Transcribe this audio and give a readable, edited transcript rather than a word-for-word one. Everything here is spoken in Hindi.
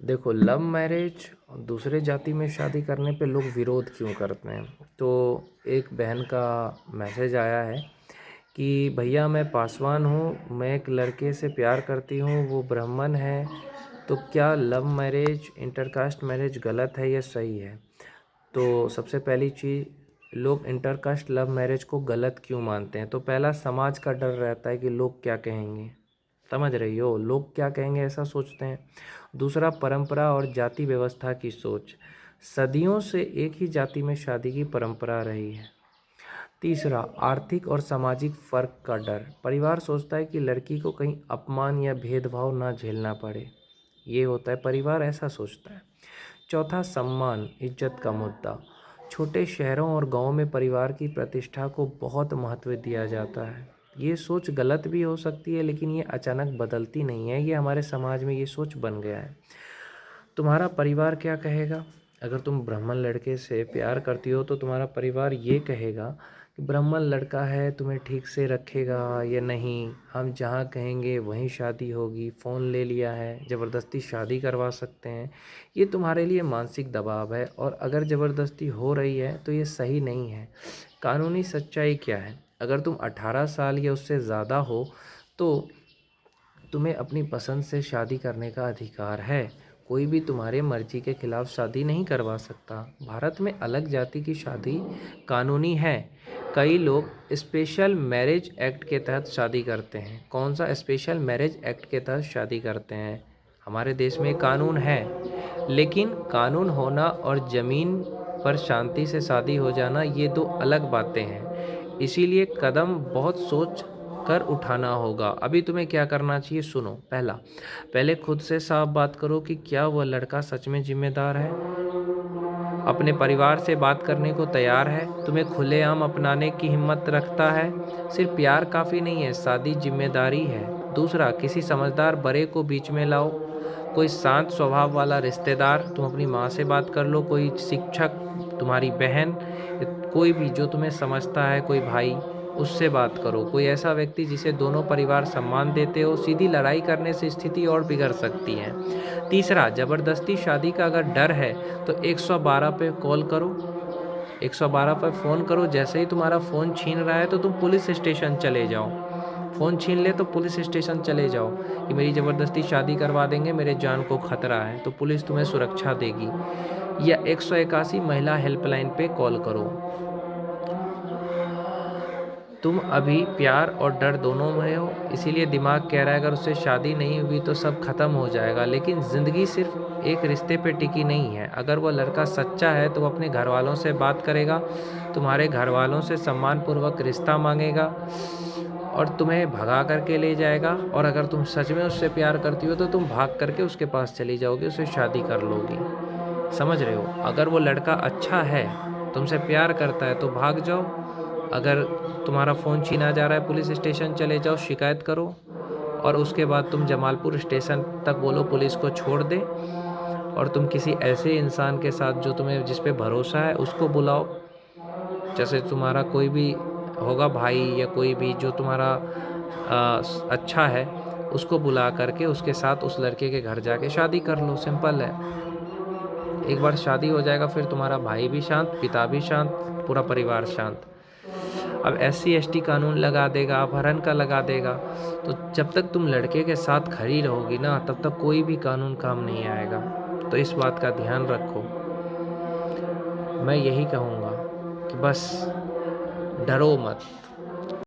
देखो, लव मैरिज दूसरे जाति में शादी करने पे लोग विरोध क्यों करते हैं? तो एक बहन का मैसेज आया है कि भैया मैं पासवान हूँ, मैं एक लड़के से प्यार करती हूँ, वो ब्राह्मण है, तो क्या लव मैरिज इंटरकास्ट मैरिज गलत है या सही है? तो सबसे पहली चीज़, लोग इंटरकास्ट लव मैरिज को गलत क्यों मानते हैं? तो पहला, समाज का डर रहता है कि लोग क्या कहेंगे। समझ रही हो, लोग क्या कहेंगे ऐसा सोचते हैं। दूसरा, परंपरा और जाति व्यवस्था की सोच, सदियों से एक ही जाति में शादी की परंपरा रही है। तीसरा, आर्थिक और सामाजिक फ़र्क का डर, परिवार सोचता है कि लड़की को कहीं अपमान या भेदभाव ना झेलना पड़े, ये होता है, परिवार ऐसा सोचता है। चौथा, सम्मान इज्जत का मुद्दा, छोटे शहरों और गांवों में परिवार की प्रतिष्ठा को बहुत महत्व दिया जाता है। ये सोच गलत भी हो सकती है, लेकिन ये अचानक बदलती नहीं है, ये हमारे समाज में ये सोच बन गया है। तुम्हारा परिवार क्या कहेगा? अगर तुम ब्राह्मण लड़के से प्यार करती हो तो तुम्हारा परिवार ये कहेगा कि ब्राह्मण लड़का है, तुम्हें ठीक से रखेगा या नहीं, हम जहाँ कहेंगे वहीं शादी होगी, फ़ोन ले लिया है, ज़बरदस्ती शादी करवा सकते हैं। ये तुम्हारे लिए मानसिक दबाव है, और अगर ज़बरदस्ती हो रही है तो ये सही नहीं है। कानूनी सच्चाई क्या है? अगर तुम 18 साल या उससे ज़्यादा हो तो तुम्हें अपनी पसंद से शादी करने का अधिकार है। कोई भी तुम्हारे मर्जी के खिलाफ शादी नहीं करवा सकता। भारत में अलग जाति की शादी कानूनी है। कई लोग स्पेशल मैरिज एक्ट के तहत शादी करते हैं। कौन सा स्पेशल मैरिज एक्ट के तहत शादी करते हैं? हमारे देश में कानून है, लेकिन कानून होना और ज़मीन पर शांति से शादी हो जाना ये दो अलग बातें हैं। इसीलिए कदम बहुत सोच कर उठाना होगा। अभी तुम्हें क्या करना चाहिए, सुनो। पहले खुद से साफ बात करो कि क्या वह लड़का सच में जिम्मेदार है, अपने परिवार से बात करने को तैयार है, तुम्हें खुलेआम अपनाने की हिम्मत रखता है। सिर्फ प्यार काफ़ी नहीं है, शादी जिम्मेदारी है। दूसरा, किसी समझदार बड़े को बीच में लाओ, कोई शांत स्वभाव वाला रिश्तेदार, तुम अपनी माँ से बात कर लो, कोई शिक्षक, तुम्हारी बहन, कोई भी जो तुम्हें समझता है, कोई भाई, उससे बात करो। कोई ऐसा व्यक्ति जिसे दोनों परिवार सम्मान देते हो। सीधी लड़ाई करने से स्थिति और बिगड़ सकती है। तीसरा, ज़बरदस्ती शादी का अगर डर है तो 112 पे कॉल करो, 112 पर फ़ोन करो। जैसे ही तुम्हारा फ़ोन छीन रहा है तो तुम पुलिस स्टेशन चले जाओ। फ़ोन छीन ले तो पुलिस स्टेशन चले जाओ कि मेरी ज़बरदस्ती शादी करवा देंगे, मेरे जान को खतरा है, तो पुलिस तुम्हें सुरक्षा देगी। या 181 महिला हेल्पलाइन पे कॉल करो। तुम अभी प्यार और डर दोनों में हो, इसीलिए दिमाग कह रहा है अगर उससे शादी नहीं हुई तो सब खत्म हो जाएगा। लेकिन ज़िंदगी सिर्फ एक रिश्ते पे टिकी नहीं है। अगर वह लड़का सच्चा है तो अपने घर वालों से बात करेगा, तुम्हारे घर वालों से सम्मानपूर्वक रिश्ता मांगेगा और तुम्हें भगा करके ले जाएगा। और अगर तुम सच में उससे प्यार करती हो तो तुम भाग करके उसके पास चली जाओगी, उससे शादी कर लोगी। समझ रहे हो? अगर वो लड़का अच्छा है, तुमसे प्यार करता है, तो भाग जाओ। अगर तुम्हारा फ़ोन छीना जा रहा है, पुलिस स्टेशन चले जाओ, शिकायत करो, और उसके बाद तुम जमालपुर स्टेशन तक बोलो पुलिस को छोड़ दे, और तुम किसी ऐसे इंसान के साथ जो तुम्हें जिस पे भरोसा है उसको बुलाओ। जैसे तुम्हारा कोई भी होगा, भाई या कोई भी जो तुम्हारा अच्छा है, उसको बुला करके उसके साथ उस लड़के के घर जाके शादी कर लो। सिंपल है। एक बार शादी हो जाएगा फिर तुम्हारा भाई भी शांत, पिता भी शांत, पूरा परिवार शांत। अब SC ST कानून लगा देगा, अपहरण का लगा देगा, तो जब तक तुम लड़के के साथ खड़ी रहोगी ना, तब तक कोई भी कानून काम नहीं आएगा। तो इस बात का ध्यान रखो। मैं यही कहूँगा कि बस डरो मत।